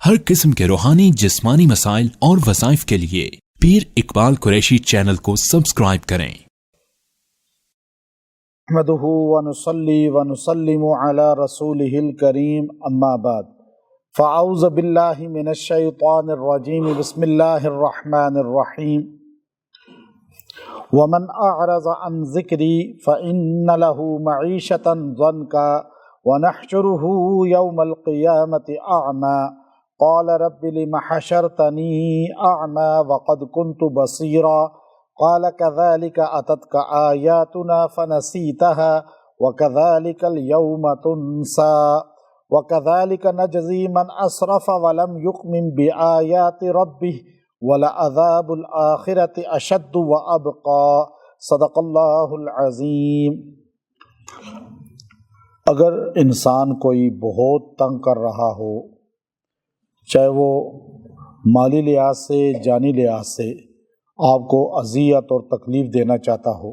ہر قسم کے روحانی جسمانی مسائل اور وظائف کے لیے پیر اقبال قریشی چینل کو سبسکرائب کریں۔ نحمده ونصلي ونسلم على رسوله الكريم اما بعد فاعوذ بالله من الشيطان الرجيم بسم الله الرحمن الرحيم ومن اعرض عن ذكري فان له معيشة ضنكا ونحشره يوم القيامة اعمى قال رب لم حشرتني اعمى وقد كنت بصيرا قال كذلك أتتك آياتنا فنسيتها وكذلك اليوم تنسى وكذلك نجزي من أسرف ولم يؤمن بآيات ربه ولعذاب الآخرة أشد وأبقى صدق اللہ العظیم۔ اگر انسان کوئی بہت تنگ کر رہا ہو، چاہے وہ مالی لحاظ سے جانی لحاظ سے آپ کو اذیت اور تکلیف دینا چاہتا ہو،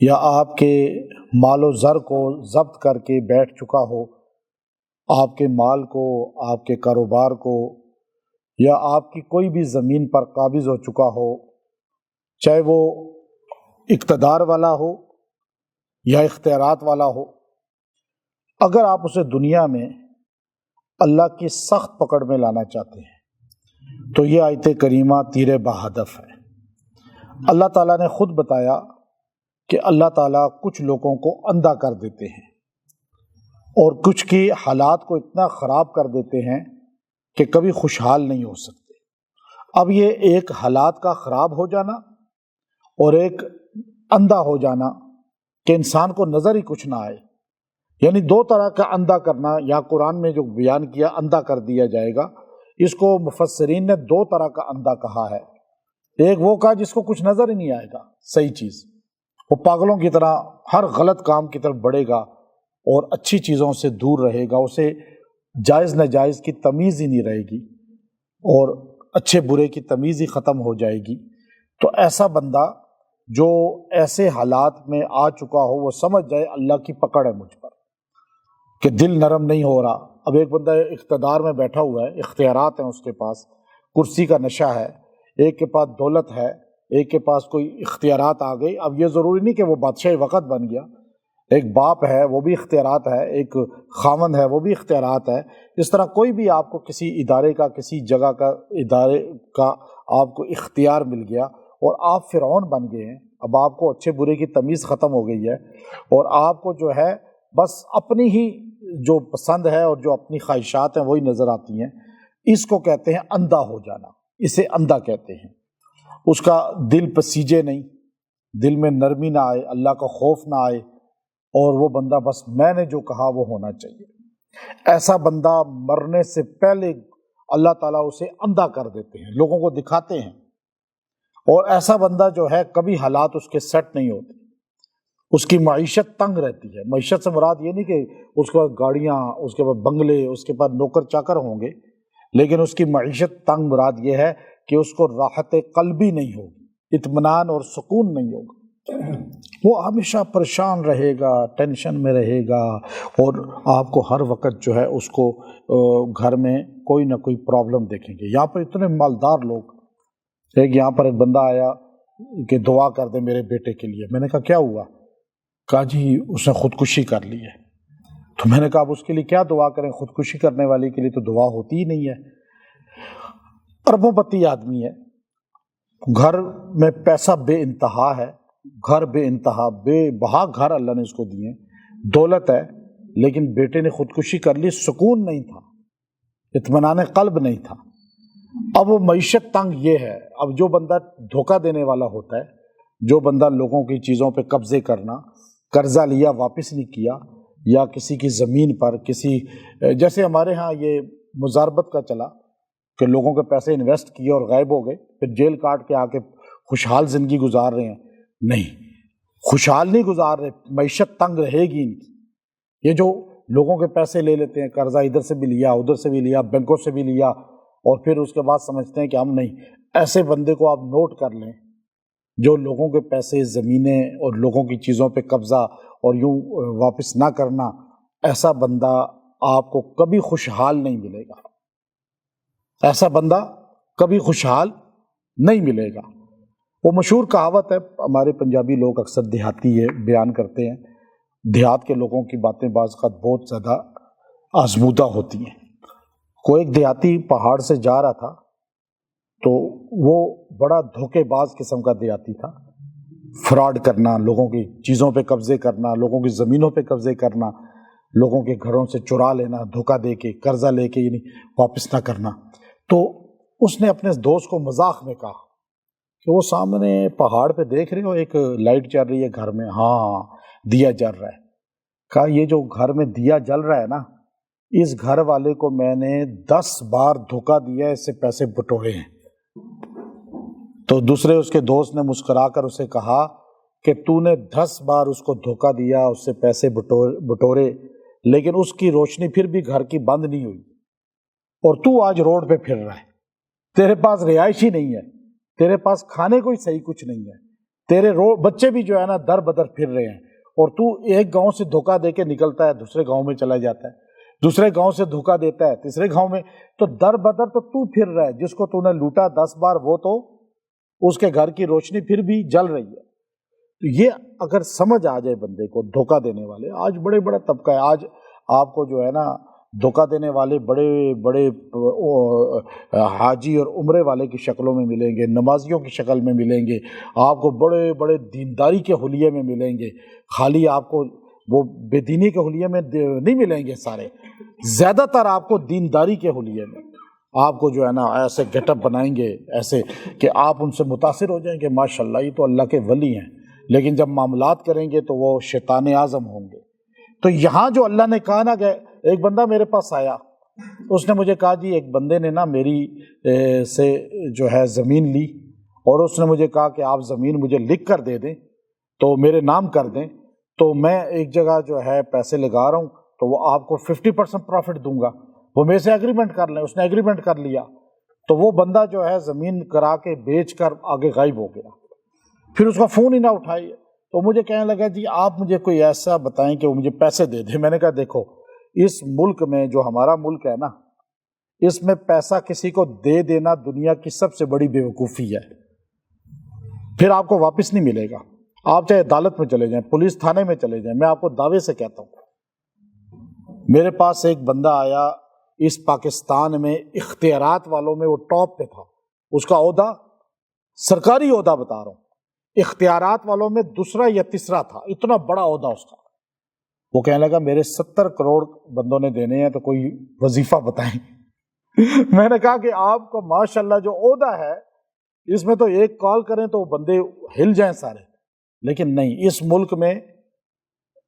یا آپ کے مال و زر کو ضبط کر کے بیٹھ چکا ہو، آپ کے مال کو، آپ کے کاروبار کو، یا آپ کی کوئی بھی زمین پر قابض ہو چکا ہو، چاہے وہ اقتدار والا ہو یا اختیارات والا ہو، اگر آپ اسے دنیا میں اللہ کی سخت پکڑ میں لانا چاہتے ہیں تو یہ آیت کریمہ تیر بہدف ہے۔ اللہ تعالیٰ نے خود بتایا کہ اللہ تعالیٰ کچھ لوگوں کو اندھا کر دیتے ہیں اور کچھ کی حالات کو اتنا خراب کر دیتے ہیں کہ کبھی خوشحال نہیں ہو سکتے۔ اب یہ ایک حالات کا خراب ہو جانا اور ایک اندھا ہو جانا کہ انسان کو نظر ہی کچھ نہ آئے، یعنی دو طرح کا اندھا کرنا، یا قرآن میں جو بیان کیا اندھا کر دیا جائے گا، اس کو مفسرین نے دو طرح کا اندھا کہا ہے۔ ایک وہ کہا جس کو کچھ نظر ہی نہیں آئے گا صحیح چیز، وہ پاگلوں کی طرح ہر غلط کام کی طرف بڑھے گا اور اچھی چیزوں سے دور رہے گا، اسے جائز ناجائز کی تمیز ہی نہیں رہے گی اور اچھے برے کی تمیز ہی ختم ہو جائے گی۔ تو ایسا بندہ جو ایسے حالات میں آ چکا ہو، وہ سمجھ جائے اللہ کی پکڑ ہے مجھ پر، کہ دل نرم نہیں ہو رہا۔ اب ایک بندہ اقتدار میں بیٹھا ہوا ہے، اختیارات ہیں اس کے پاس، کرسی کا نشہ ہے، ایک کے پاس دولت ہے، ایک کے پاس کوئی اختیارات آ گئی۔ اب یہ ضروری نہیں کہ وہ بادشاہ وقت بن گیا، ایک باپ ہے وہ بھی اختیارات ہے، ایک خاوند ہے وہ بھی اختیارات ہے۔ اس طرح کوئی بھی آپ کو کسی ادارے کا، کسی جگہ کا، ادارے کا آپ کو اختیار مل گیا اور آپ فرعون بن گئے ہیں۔ اب آپ کو اچھے برے کی تمیز ختم ہو گئی ہے اور آپ کو جو ہے بس اپنی ہی جو پسند ہے اور جو اپنی خواہشات ہیں وہی نظر آتی ہیں۔ اس کو کہتے ہیں اندھا ہو جانا، اسے اندھا کہتے ہیں۔ اس کا دل پسیجے نہیں، دل میں نرمی نہ آئے، اللہ کا خوف نہ آئے، اور وہ بندہ بس میں نے جو کہا وہ ہونا چاہیے۔ ایسا بندہ مرنے سے پہلے اللہ تعالیٰ اسے اندھا کر دیتے ہیں، لوگوں کو دکھاتے ہیں، اور ایسا بندہ جو ہے کبھی حالات اس کے سیٹ نہیں ہوتے، اس کی معیشت تنگ رہتی ہے۔ معیشت سے مراد یہ نہیں کہ اس کے پاس گاڑیاں، اس کے پاس بنگلے، اس کے پاس نوکر چاکر ہوں گے، لیکن اس کی معیشت تنگ مراد یہ ہے کہ اس کو راحت قلبی نہیں ہوگی، اطمینان اور سکون نہیں ہوگا، وہ ہمیشہ پریشان رہے گا، ٹینشن میں رہے گا، اور آپ کو ہر وقت جو ہے اس کو گھر میں کوئی نہ کوئی پرابلم دیکھیں گے۔ یہاں پر اتنے مالدار لوگ، یہاں پر ایک بندہ آیا کہ دعا کر دے میرے بیٹے کے لیے۔ میں نے کہا کیا ہوا؟ کہا جی اس نے خودکشی کر لی ہے۔ تو میں نے کہا اب اس کے لیے کیا دعا کریں، خودکشی کرنے والے کے لیے تو دعا ہوتی ہی نہیں ہے۔ اربوں پتی آدمی ہے، گھر میں پیسہ بے انتہا ہے، گھر بے انتہا بے بہا گھر اللہ نے اس کو دیے، دولت ہے، لیکن بیٹے نے خودکشی کر لی، سکون نہیں تھا، اطمینان قلب نہیں تھا۔ اب وہ معیشت تنگ یہ ہے۔ اب جو بندہ دھوکہ دینے والا ہوتا ہے، جو بندہ لوگوں کی چیزوں پہ قبضے کرنا، قرضہ لیا واپس نہیں کیا، یا کسی کی زمین پر کسی، جیسے ہمارے ہاں یہ مزاربت کا چلا کہ لوگوں کے پیسے انویسٹ کیے اور غائب ہو گئے، پھر جیل کاٹ کے آ کے خوشحال زندگی گزار رہے ہیں۔ نہیں، خوشحال نہیں گزار رہے، معیشت تنگ رہے گی ان کی۔ یہ جو لوگوں کے پیسے لے لیتے ہیں، قرضہ ادھر سے بھی لیا، ادھر سے بھی لیا، بینکوں سے بھی لیا، اور پھر اس کے بعد سمجھتے ہیں کہ ہم نہیں، ایسے بندے کو آپ نوٹ کر لیں جو لوگوں کے پیسے، زمینیں اور لوگوں کی چیزوں پہ قبضہ اور یوں واپس نہ کرنا، ایسا بندہ آپ کو کبھی خوشحال نہیں ملے گا۔ ایسا بندہ کبھی خوشحال نہیں ملے گا۔ وہ مشہور کہاوت ہے، ہمارے پنجابی لوگ اکثر دیہاتی ہے بیان کرتے ہیں، دیہات کے لوگوں کی باتیں بعض اوقات بہت زیادہ آزمودہ ہوتی ہیں۔ کوئی ایک دیہاتی پہاڑ سے جا رہا تھا تو وہ بڑا دھوکے باز قسم کا دیہاتی تھا، فراڈ کرنا، لوگوں کی چیزوں پہ قبضے کرنا، لوگوں کی زمینوں پہ قبضے کرنا، لوگوں کے گھروں سے چرا لینا، دھوکہ دے کے، قرضہ لے کے یعنی واپس نہ کرنا۔ تو اس نے اپنے دوست کو مذاق میں کہا کہ وہ سامنے پہاڑ پہ دیکھ رہے ہو ایک لائٹ جل رہی ہے گھر میں، ہاں دیا جل رہا ہے۔ کہا یہ جو گھر میں دیا جل رہا ہے نا، اس گھر والے کو میں نے 10 بار دھوکہ دیا ہے، اس سے پیسے بٹورے ہیں۔ تو دوسرے اس کے دوست نے مسکرا کر اسے کہا کہ تو نے 10 بار اس کو دھوکہ دیا، اس سے پیسے بٹورے، لیکن اس کی روشنی پھر بھی گھر کی بند نہیں ہوئی، اور تو آج روڈ پہ پھر رہا ہے، تیرے پاس رہائش ہی نہیں ہے، تیرے پاس کھانے کو ہی صحیح کچھ نہیں ہے، تیرے بچے بھی جو ہے نا در بدر پھر رہے ہیں، اور تو ایک گاؤں سے دھوکہ دے کے نکلتا ہے، دوسرے گاؤں میں چلا جاتا ہے، دوسرے گاؤں سے دھوکہ دیتا ہے، تیسرے گاؤں میں، تو در بدر تو پھر رہا ہے۔ جس کو تو نے لوٹا 10 بار، وہ تو اس کے گھر کی روشنی پھر بھی جل رہی ہے۔ تو یہ اگر سمجھ آ جائے بندے کو، دھوکہ دینے والے آج بڑے بڑا طبقہ ہے، آج آپ کو جو ہے نا دھوکہ دینے والے بڑے بڑے حاجی اور عمرے والے کی شکلوں میں ملیں گے، نمازیوں کی شکل میں ملیں گے، آپ کو بڑے بڑے دینداری کے حلیے میں ملیں گے، خالی آپ کو وہ بے دینی کے حلیے میں نہیں ملیں گے، سارے زیادہ تر آپ کو دینداری کے حلیے میں آپ کو جو ہے نا ایسے گیٹ اپ بنائیں گے، ایسے کہ آپ ان سے متاثر ہو جائیں گے، ماشاءاللہ یہ تو اللہ کے ولی ہیں، لیکن جب معاملات کریں گے تو وہ شیطان اعظم ہوں گے۔ تو یہاں جو اللہ نے کہا نا کہ ایک بندہ میرے پاس آیا، اس نے مجھے کہا جی ایک بندے نے نا میری سے جو ہے زمین لی، اور اس نے مجھے کہا کہ آپ زمین مجھے لکھ کر دے دیں تو میرے نام کر دیں، تو میں ایک جگہ جو ہے پیسے لگا رہا ہوں تو وہ آپ کو 50% پروفٹ دوں گا، وہ میرے سے ایگریمنٹ کر لیں۔ اس نے ایگریمنٹ کر لیا، تو وہ بندہ جو ہے زمین کرا کے بیچ کر آگے غائب ہو گیا، پھر اس کا فون ہی نہ اٹھائی، تو مجھے کہنے لگا جی آپ مجھے کوئی ایسا بتائیں کہ وہ مجھے پیسے دے دے۔ میں نے کہا دیکھو اس ملک میں جو ہمارا ملک ہے نا، اس میں پیسہ کسی کو دے دینا دنیا کی سب سے بڑی بیوقوفی ہے، پھر آپ کو واپس نہیں ملے گا، آپ چاہے عدالت میں چلے جائیں، پولیس تھانے میں چلے جائیں، میں آپ کو دعوے سے کہتا ہوں۔ میرے پاس ایک بندہ آیا اس پاکستان میں اختیارات والوں میں، وہ ٹاپ پہ تھا، اس کا عہدہ سرکاری عہدہ بتا رہا ہوں، اختیارات والوں میں دوسرا یا تیسرا تھا، اتنا بڑا عہدہ اس کا۔ وہ کہنے لگا میرے 70 کروڑ بندوں نے دینے ہیں تو کوئی وظیفہ بتائیں۔ میں نے کہا کہ آپ کو ماشاءاللہ جو عہدہ ہے اس میں تو ایک کال کریں تو بندے ہل جائیں سارے، لیکن نہیں، اس ملک میں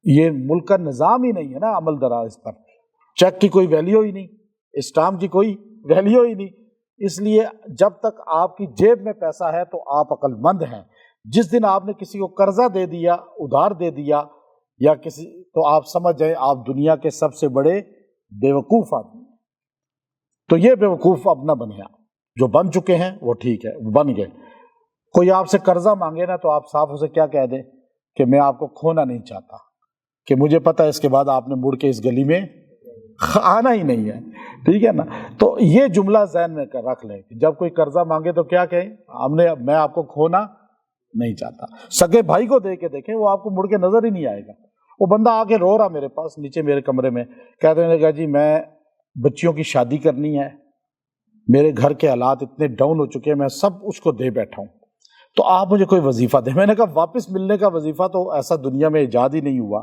یہ ملک کا نظام ہی نہیں ہے نا عمل دراز، اس پر چیک کی کوئی ویلیو ہی نہیں، اسٹامپ کی کوئی ویلیو ہی نہیں۔ اس لیے جب تک آپ کی جیب میں پیسہ ہے تو آپ عقل مند ہیں، جس دن آپ نے کسی کو قرضہ دے دیا، ادھار دے دیا یا کسی، تو آپ سمجھ جائیں آپ دنیا کے سب سے بڑے بیوقوف آدمی ہیں۔ تو یہ بیوقوف اب نہ بنے، جو بن چکے ہیں وہ ٹھیک ہے، بن گئے۔ کوئی آپ سے قرضہ مانگے نا تو آپ صاف اسے کیا کہہ دیں کہ میں آپ کو کھونا نہیں چاہتا، کہ مجھے پتہ ہے اس کے بعد آپ نے مڑ کے اس گلی میں آنا ہی نہیں ہے، ٹھیک ہے نا۔ تو یہ جملہ ذہن میں رکھ لیں کہ جب کوئی قرضہ مانگے تو کیا کہیں، میں آپ کو کھونا نہیں چاہتا۔ سگے بھائی کو دے کے دیکھیں، وہ آپ کو مڑ کے نظر ہی نہیں آئے گا۔ وہ بندہ آ کے رو رہا میرے پاس نیچے میرے کمرے میں، کہتے ہیں جی میں بچیوں کی شادی کرنی ہے، میرے گھر کے حالات اتنے ڈاؤن ہو چکے ہیں، میں سب اس کو دے بیٹھا ہوں، تو آپ مجھے کوئی وظیفہ دیں۔ میں نے کہا واپس ملنے کا وظیفہ تو ایسا دنیا میں ایجاد ہی نہیں ہوا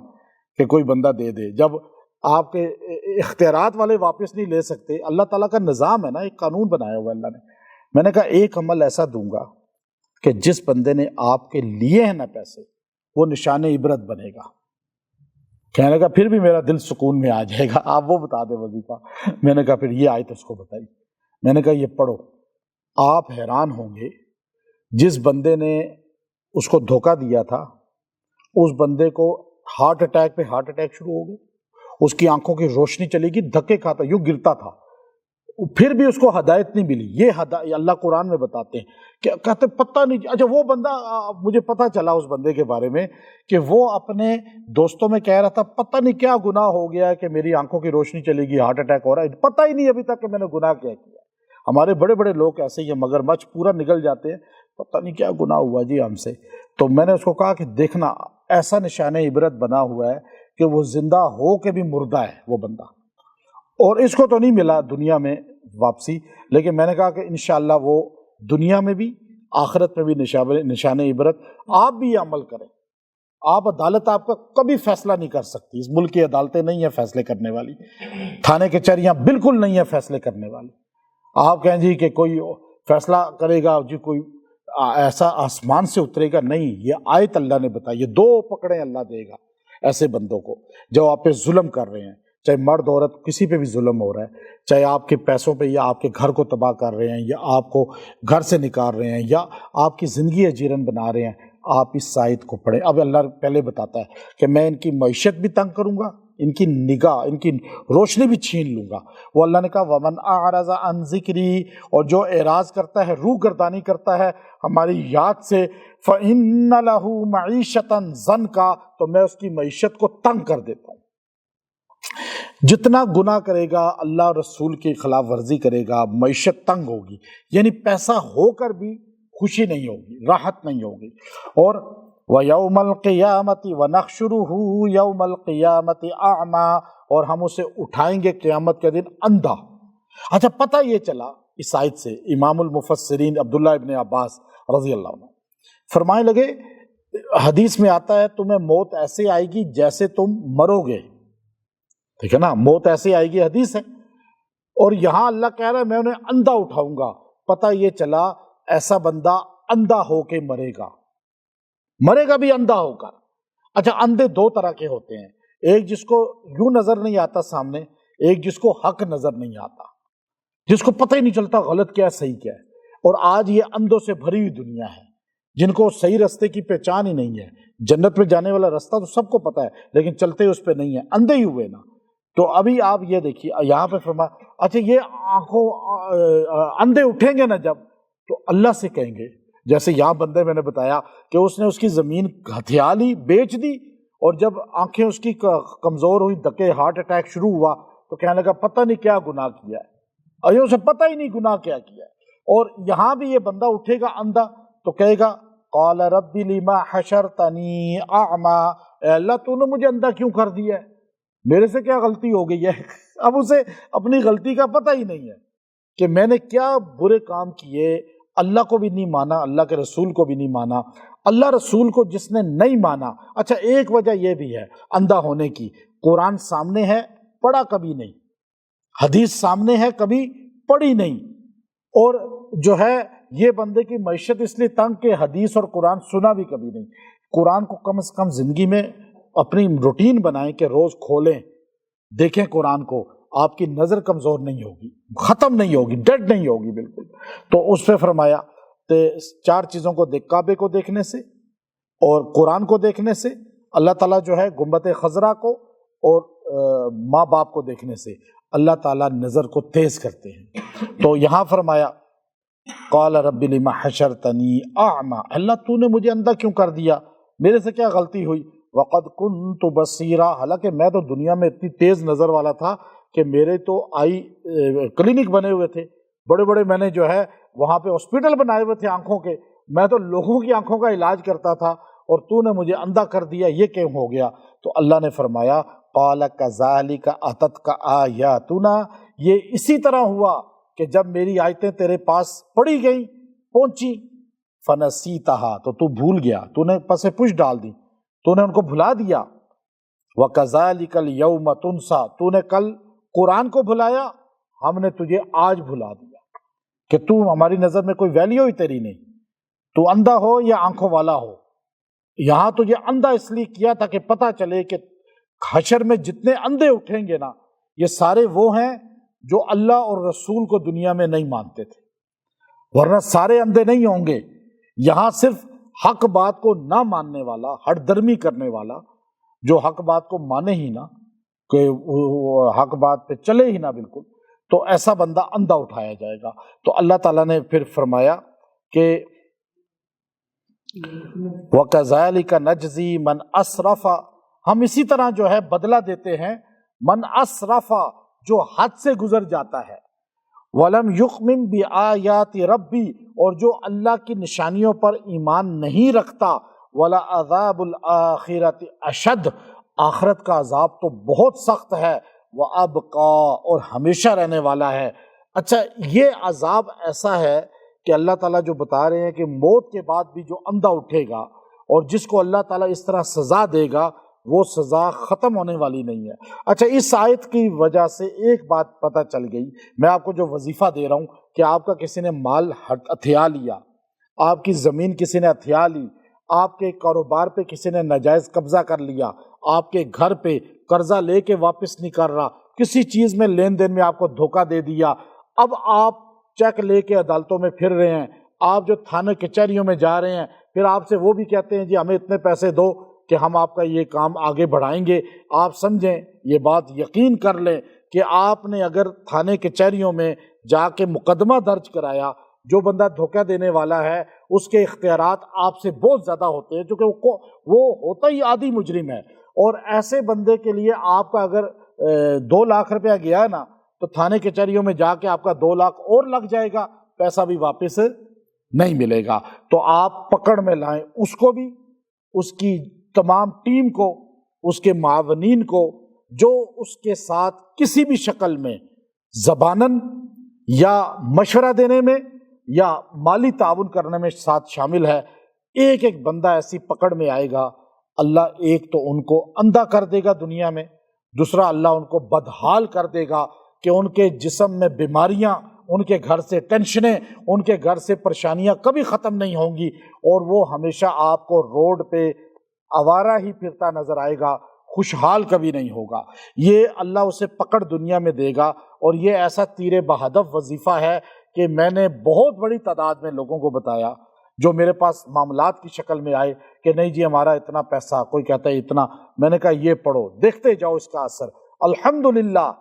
کہ کوئی بندہ دے دے، جب آپ کے اختیارات والے واپس نہیں لے سکتے۔ اللہ تعالیٰ کا نظام ہے نا، ایک قانون بنایا ہوا اللہ نے۔ میں نے کہا ایک عمل ایسا دوں گا کہ جس بندے نے آپ کے لیے ہیں نا پیسے، وہ نشان عبرت بنے گا۔ کہنے لگا پھر بھی میرا دل سکون میں آ جائے گا، آپ وہ بتا دیں وظیفہ۔ میں نے کہا پھر یہ آیت اس کو بتائی، میں نے کہا یہ پڑھو، آپ حیران ہوں گے، جس بندے نے اس کو دھوکہ دیا تھا اس بندے کو ہارٹ اٹیک پہ ہارٹ اٹیک شروع ہو گئے، اس کی آنکھوں کی روشنی چلی گئی، دھکے کھاتا یوں گرتا تھا، پھر بھی اس کو ہدایت نہیں ملی۔ یہ اللہ قرآن میں بتاتے ہیں کہ کہتے پتہ نہیں۔ اچھا وہ بندہ، مجھے پتہ چلا اس بندے کے بارے میں کہ وہ اپنے دوستوں میں کہہ رہا تھا پتہ نہیں کیا گناہ ہو گیا کہ میری آنکھوں کی روشنی چلی گئی، ہارٹ اٹیک ہو رہا ہے، پتہ ہی نہیں ابھی تک کہ میں نے گناہ کیا کیا۔ ہمارے بڑے بڑے لوگ ایسے ہی ہیں، مگرمچھ پورا نگل جاتے ہیں، پتہ نہیں کیا گناہ ہوا جی ہم سے. تو میں نے اس کو کہا کہ دیکھنا ایسا نشان عبرت بنا ہوا ہے کہ وہ زندہ ہو کے بھی مردہ ہے وہ بندہ، اور اس کو تو نہیں ملا دنیا میں واپسی، لیکن میں نے کہا کہ انشاءاللہ وہ دنیا میں بھی آخرت میں بھی نشان عبرت. آپ بھی یہ عمل کریں. آپ عدالت آپ کا کبھی فیصلہ نہیں کر سکتی، اس ملک کی عدالتیں نہیں ہیں فیصلے کرنے والی، تھانے کچہریاں بالکل نہیں ہیں فیصلے کرنے والی. آپ کہیں جی کہ کوئی فیصلہ کرے گا جی کوئی ایسا آسمان سے اترے گا، نہیں، یہ آیت اللہ نے بتائی، یہ 2 پکڑیں اللہ دے گا ایسے بندوں کو جو آپ پہ ظلم کر رہے ہیں، چاہے مرد عورت کسی پہ بھی ظلم ہو رہا ہے، چاہے آپ کے پیسوں پہ یا آپ کے گھر کو تباہ کر رہے ہیں یا آپ کو گھر سے نکال رہے ہیں یا آپ کی زندگی اجیرن بنا رہے ہیں. آپ اس آیت کو پڑھیں. اب اللہ پہلے بتاتا ہے کہ میں ان کی معیشت بھی تنگ کروں گا، ان کی نگاہ، ان کی روشنی بھی چھین لوں گا. وہ اللہ نے کہا وَمَنْ أَعْرَضَ عَنْ ذِكْرِي، اور جو اعراض کرتا ہے، روح گردانی کرتا ہے ہماری یاد سے، فَإِنَّ لَهُ مَعِيشَةً ضَنْكَ، تو میں اس کی معیشت کو تنگ کر دیتا ہوں. جتنا گناہ کرے گا، اللہ رسول کی خلاف ورزی کرے گا، معیشت تنگ ہوگی، یعنی پیسہ ہو کر بھی خوشی نہیں ہوگی، راحت نہیں ہوگی. اور وَيَوْمَ الْقِيَامَةِ وَنَحْشُرُهُ يَوْمَ الْقِيَامَةِ أَعْمَى، اور ہم اسے اٹھائیں گے قیامت کے دن اندھا. اچھا، پتہ یہ چلا اس آیت سے، امام المفسرین عبداللہ ابن عباس رضی اللہ عنہ فرمائے لگے، حدیث میں آتا ہے تمہیں موت ایسے آئے گی جیسے تم مرو گے، ٹھیک ہے نا، موت ایسے آئے گی، حدیث ہے. اور یہاں اللہ کہہ رہا ہے میں انہیں اندھا اٹھاؤں گا. پتہ یہ چلا ایسا بندہ اندھا ہو کے مرے گا بھی اندھا ہو کر. اچھا، اندھے 2 طرح کے ہوتے ہیں، ایک جس کو یوں نظر نہیں آتا سامنے، ایک جس کو حق نظر نہیں آتا، جس کو پتہ ہی نہیں چلتا غلط کیا ہے صحیح کیا ہے. اور آج یہ اندھوں سے بھری ہوئی دنیا ہے جن کو صحیح رستے کی پہچان ہی نہیں ہے. جنت میں جانے والا رستہ تو سب کو پتہ ہے لیکن چلتے اس پہ نہیں ہے، اندھے ہی ہوئے نا. تو ابھی آپ یہ دیکھیے یہاں پہ فرمایا، اچھا یہ آنکھوں اندھے اٹھیں گے نا جب، تو اللہ سے کہیں گے، جیسے یہاں بندے میں نے بتایا کہ اس نے اس کی زمین ہتھیار لی، بیچ دی، اور جب آنکھیں اس کی کمزور ہوئی، دکے، ہارٹ اٹیک شروع ہوا، تو کہنے لگا پتہ نہیں کیا گناہ کیا ہے، اور اسے پتہ ہی نہیں گناہ کیا کیا ہے. اور یہاں بھی یہ بندہ اٹھے گا اندھا تو کہے گا قال رب لما حشرتنی اعما، اے اللہ تو نے مجھے اندھا کیوں کر دیا ہے، میرے سے کیا غلطی ہو گئی ہے. اب اسے اپنی غلطی کا پتہ ہی نہیں ہے کہ میں نے کیا برے کام کیے. اللہ کو بھی نہیں مانا، اللہ کے رسول کو بھی نہیں مانا. اللہ رسول کو جس نے نہیں مانا، اچھا ایک وجہ یہ بھی ہے اندھا ہونے کی، قرآن سامنے ہے پڑھا کبھی نہیں، حدیث سامنے ہے کبھی پڑھی نہیں، اور جو ہے یہ بندے کی معیشت اس لیے تنگ کہ حدیث اور قرآن سنا بھی کبھی نہیں. قرآن کو کم از کم زندگی میں اپنی روٹین بنائیں کہ روز کھولیں، دیکھیں قرآن کو، آپ کی نظر کمزور نہیں ہوگی، ختم نہیں ہوگی، ڈیڈ نہیں ہوگی بالکل. تو اس پہ فرمایا کہ 4 چیزوں کو کعبے کو دیکھنے سے اور قرآن کو دیکھنے سے، اللہ تعالیٰ جو ہے گنبد خضرا کو اور ماں باپ کو دیکھنے سے اللہ تعالیٰ نظر کو تیز کرتے ہیں. تو یہاں فرمایا قال رب لما حشرتنی اعما، اللہ تو نے مجھے اندھا کیوں کر دیا، میرے سے کیا غلطی ہوئی. وقد كنت بصیرا، حالانکہ میں تو دنیا میں اتنی تیز نظر والا تھا کہ میرے تو آئی کلینک بنے ہوئے تھے، بڑے بڑے میں نے جو ہے وہاں پہ ہاسپٹل بنائے ہوئے تھے آنکھوں کے، میں تو لوگوں کی آنکھوں کا علاج کرتا تھا، اور تو نے مجھے اندھا کر دیا، یہ کیوں ہو گیا. تو اللہ نے فرمایا قال كذلك اتتك آیاتنا، یہ اسی طرح ہوا کہ جب میری آیتیں تیرے پاس پڑھی گئیں، پہنچی، فنسیتها، تو تو بھول گیا، تو نے پس پش ڈال دی، تو نے ان کو بھلا دیا. وَكَذَلِكَ الْيَوْمَ تُنْسَى، تو نے کل قرآن کو بھلایا، ہم نے تجھے آج بھلا دیا کہ تو ہماری نظر میں کوئی ویلیو ہی تیری نہیں، تو اندھا ہو یا آنکھوں والا ہو. یہاں تجھے اندھا اس لیے کیا تھا کہ پتہ چلے کہ حشر میں جتنے اندھے اٹھیں گے نا، یہ سارے وہ ہیں جو اللہ اور رسول کو دنیا میں نہیں مانتے تھے، ورنہ سارے اندھے نہیں ہوں گے. یہاں صرف حق بات کو نہ ماننے والا، ہٹ درمی کرنے والا، جو حق بات کو مانے ہی نہ، کہ وہ حق بات پہ چلے ہی نہ بالکل، تو ایسا بندہ اندھا اٹھایا جائے گا. تو اللہ تعالیٰ نے پھر فرمایا کہ وَكَذَلِكَ نَجْزِي مَنْ أَسْرَفَ، ہم اسی طرح جو ہے بدلہ دیتے ہیں من اسرف، جو حد سے گزر جاتا ہے. ولم یؤمن بآیات ربی، اور جو اللہ کی نشانیوں پر ایمان نہیں رکھتا، ولا عذاب الآخرۃ اشد، آخرت کا عذاب تو بہت سخت ہے، وابقیٰ، اور ہمیشہ رہنے والا ہے۔ اچھا، یہ عذاب ایسا ہے کہ اللہ تعالیٰ جو بتا رہے ہیں کہ موت کے بعد بھی جو اندھا اٹھے گا اور جس کو اللہ تعالیٰ اس طرح سزا دے گا، وہ سزا ختم ہونے والی نہیں ہے۔ اچھا، اس آیت کی وجہ سے ایک بات پتہ چل گئی، میں آپ کو جو وظیفہ دے رہا ہوں کہ آپ کا کسی نے مال ہتھیا لیا، آپ کی زمین کسی نے ہتھیا لی، آپ کے کاروبار پہ کسی نے ناجائز قبضہ کر لیا، آپ کے گھر پہ قرضہ لے کے واپس نہیں کر رہا، کسی چیز میں لین دین میں آپ کو دھوکہ دے دیا، اب آپ چیک لے کے عدالتوں میں پھر رہے ہیں، آپ جو تھانے کچہریوں میں جا رہے ہیں، پھر آپ سے وہ بھی کہتے ہیں جی ہمیں اتنے پیسے دو کہ ہم آپ کا یہ کام آگے بڑھائیں گے۔ آپ سمجھیں، یہ بات یقین کر لیں کہ آپ نے اگر تھانے کچہریوں میں جا کے مقدمہ درج کرایا، جو بندہ دھوکہ دینے والا ہے اس کے اختیارات آپ سے بہت زیادہ ہوتے ہیں، کیونکہ وہ ہوتا ہی عادی مجرم ہے، اور ایسے بندے کے لیے آپ کا اگر 2 لاکھ روپیہ گیا ہے نا، تو تھانے کچہریوں میں جا کے آپ کا 2 لاکھ اور لگ جائے گا، پیسہ بھی واپس نہیں ملے گا۔ تو آپ پکڑ میں لائیں اس کو بھی، اس کی تمام ٹیم کو، اس کے معاونین کو، جو اس کے ساتھ کسی بھی شکل میں زباناً یا مشورہ دینے میں یا مالی تعاون کرنے میں ساتھ شامل ہے۔ ایک ایک بندہ ایسی پکڑ میں آئے گا، اللہ ایک تو ان کو اندھا کر دے گا دنیا میں، دوسرا اللہ ان کو بدحال کر دے گا کہ ان کے جسم میں بیماریاں، ان کے گھر سے ٹینشنیں، ان کے گھر سے پریشانیاں کبھی ختم نہیں ہوں گی، اور وہ ہمیشہ آپ کو روڈ پہ آوارہ ہی پھرتا نظر آئے گا، خوشحال کبھی نہیں ہوگا۔ یہ اللہ اسے پکڑ دنیا میں دے گا، اور یہ ایسا تیر بہدف وظیفہ ہے کہ میں نے بہت بڑی تعداد میں لوگوں کو بتایا جو میرے پاس معاملات کی شکل میں آئے کہ نہیں جی ہمارا اتنا پیسہ، کوئی کہتا ہے اتنا، میں نے کہا یہ پڑھو، دیکھتے جاؤ اس کا اثر۔ الحمدللہ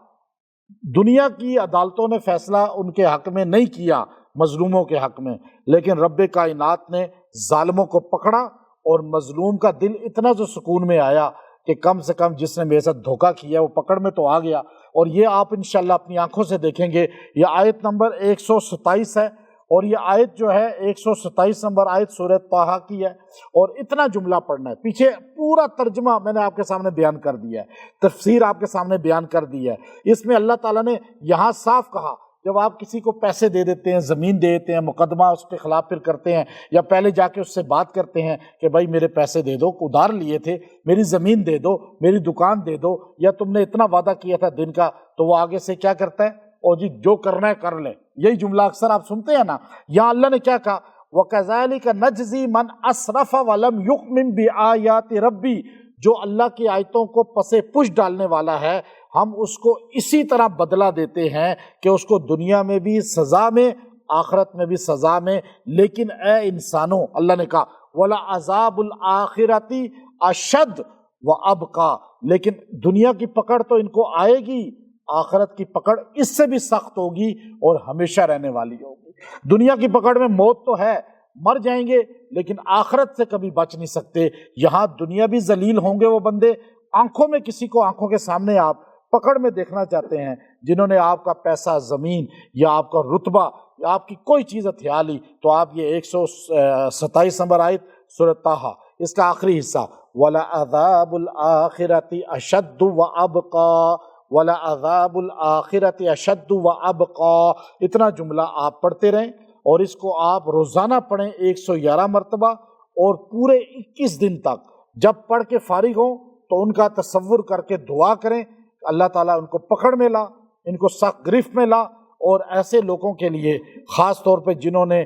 دنیا کی عدالتوں نے فیصلہ ان کے حق میں نہیں کیا، مظلوموں کے حق میں، لیکن رب کائنات نے ظالموں کو پکڑا، اور مظلوم کا دل اتنا جو سکون میں آیا کہ کم سے کم جس نے میرے ساتھ دھوکہ کیا وہ پکڑ میں تو آ گیا۔ اور یہ آپ انشاءاللہ اپنی آنکھوں سے دیکھیں گے۔ یہ آیت نمبر 127 ہے، اور یہ آیت جو ہے 127 نمبر آیت سورہ طٰہٰ کی ہے، اور اتنا جملہ پڑھنا ہے، پیچھے پورا ترجمہ میں نے آپ کے سامنے بیان کر دیا ہے، تفسیر آپ کے سامنے بیان کر دی ہے۔ اس میں اللہ تعالیٰ نے یہاں صاف کہا، جب آپ کسی کو پیسے دے دیتے ہیں، زمین دے دیتے ہیں، مقدمہ اس کے خلاف پھر کرتے ہیں، یا پہلے جا کے اس سے بات کرتے ہیں کہ بھائی میرے پیسے دے دو، ادھار لیے تھے، میری زمین دے دو، میری دکان دے دو، یا تم نے اتنا وعدہ کیا تھا دن کا، تو وہ آگے سے کیا کرتا ہے، اور جی جو کرنا ہے کر لے، یہی جملہ اکثر آپ سنتے ہیں نا۔ یہاں اللہ نے کیا کہا، وَكَذَلِكَ نَجْزِي مَنْ أَسْرَفَ وَلَمْ يُؤْمِنْ بِآيَاتِ رَبِّي، جو اللہ کی آیتوں کو پسے پش ڈالنے والا ہے، ہم اس کو اسی طرح بدلہ دیتے ہیں کہ اس کو دنیا میں بھی سزا میں، آخرت میں بھی سزا میں۔ لیکن اے انسانوں، اللہ نے کہا وَلَعَذَابُ الْآخِرَةِ أَشَدُّ وَأَبْقَىٰ، لیکن دنیا کی پکڑ تو ان کو آئے گی، آخرت کی پکڑ اس سے بھی سخت ہوگی اور ہمیشہ رہنے والی ہوگی۔ دنیا کی پکڑ میں موت تو ہے، مر جائیں گے، لیکن آخرت سے کبھی بچ نہیں سکتے۔ یہاں دنیا بھی ذلیل ہوں گے وہ بندے، آنکھوں میں کسی کو آنکھوں کے سامنے آپ پکڑ میں دیکھنا چاہتے ہیں، جنہوں نے آپ کا پیسہ، زمین یا آپ کا رتبہ یا آپ کی کوئی چیز ہتھیا لی، تو آپ یہ 127 نمبر آیت سورۃ طٰہٰ، اس کا آخری حصہ وَلَعَذَابُ الْآخِرَةِ أَشَدُّ وَأَبْقَىٰ، وَلَعَذَابُ الْآخِرَةِ أَشَدُّ وَأَبْقَىٰ، اتنا جملہ آپ پڑھتے رہیں، اور اس کو آپ روزانہ پڑھیں 111 مرتبہ، اور پورے 21 دن تک جب پڑھ کے فارغ ہوں تو ان کا تصور کر کے دعا کریں، اللہ تعالیٰ ان کو پکڑ میں لا، ان کو سخت گرفت میں لا۔ اور ایسے لوگوں کے لیے خاص طور پہ جنہوں نے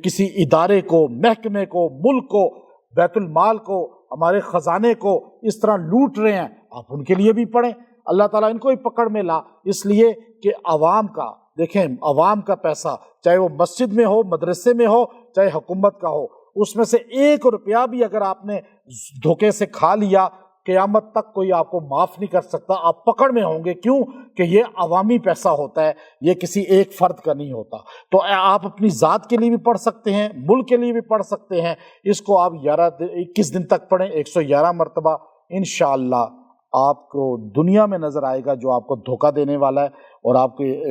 کسی ادارے کو، محکمے کو، ملک کو، بیت المال کو، ہمارے خزانے کو اس طرح لوٹ رہے ہیں، آپ ان کے لیے بھی پڑھیں، اللہ تعالیٰ ان کو ہی پکڑ میں لا، اس لیے کہ عوام کا، دیکھیں عوام کا پیسہ، چاہے وہ مسجد میں ہو، مدرسے میں ہو، چاہے حکومت کا ہو، اس میں سے 1 روپیہ بھی اگر آپ نے دھوکے سے کھا لیا، قیامت تک کوئی آپ کو معاف نہیں کر سکتا، آپ پکڑ میں ہوں گے۔ کیوں کہ یہ عوامی پیسہ ہوتا ہے، یہ کسی ایک فرد کا نہیں ہوتا۔ تو آپ اپنی ذات کے لیے بھی پڑھ سکتے ہیں، ملک کے لیے بھی پڑھ سکتے ہیں، اس کو آپ 21 دن تک پڑھیں 111 مرتبہ، انشاءاللہ آپ کو دنیا میں نظر آئے گا جو آپ کو دھوکہ دینے والا ہے اور آپ کے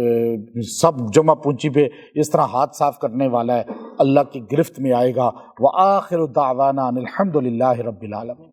سب جمع پونچی پہ اس طرح ہاتھ صاف کرنے والا ہے، اللہ کی گرفت میں آئے گا۔ وآخر دعوانا ان الحمد للہ رب العالمین۔